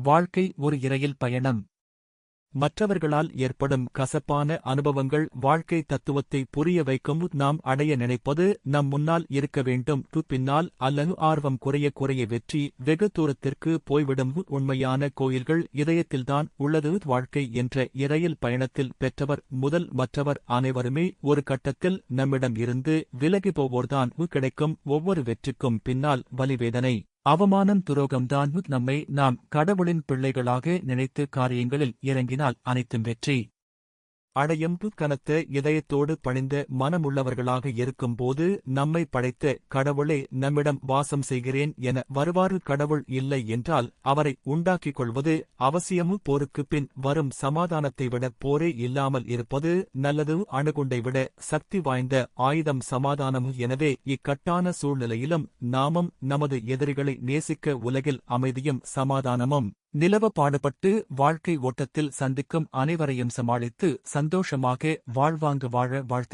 வாழ்க்கை ஒரு இரயில் பயணம். மற்றவர்களால் ஏற்படும் கசப்பான அனுபவங்கள் வாழ்க்கை தத்துவத்தை புரிய வைக்கும். நாம் அடைய நினைப்பது நம் முன்னால் இருக்க வேண்டும், பின்னால் அல்லது ஆர்வம் குறைய குறைய வெற்றி வெகு தூரத்திற்கு போய்விடும். உண்மையான கோயில்கள் இதயத்தில்தான் உள்ளது. வாழ்க்கை என்ற இரயில் பயணத்தில் பெற்றவர் முதல் மற்றவர் அனைவருமே ஒரு கட்டத்தில் நம்மிடம் இருந்து விலகி போவோர்தான். கிடைக்கும் ஒவ்வொரு வெற்றிக்கும் பின்னால் வலிவேதனை, அவமானம், துரோகம்தான். நம்மை நாம் கடவுளின் பிள்ளைகளாக நினைத்து காரியங்களில் இறங்கினால் அனைத்தும் வெற்றி அடையும். கனத்த இதயத்தோடு பணிந்த மனமுள்ளவர்களாக இருக்கும்போது நம்மை படைத்த கடவுளே நம்மிடம் வாசம் செய்கிறேன் என வருவாறு. கடவுள் இல்லை என்றால் அவரை உண்டாக்கிக் கொள்வது அவசியம். போருக்குப் பின் வரும் சமாதானத்தை விட போரே இல்லாமல் இருப்பது நல்லது. அணுகுண்டை விட சக்தி வாய்ந்த ஆயுதம் சமாதானம். எனவே இக்கட்டான சூழ்நிலையிலும் நாமும் நமது எதிரிகளை நேசிக்க உலகில் அமைதியும் சமாதானமும் நிலவ பாடுபட்டு வாழ்க்கை ஓட்டத்தில் சந்திக்கும் அனைவரையும் சமாளித்து சந்தோஷமாக வாழ்வாங்கு வாழ வாழ்த்து.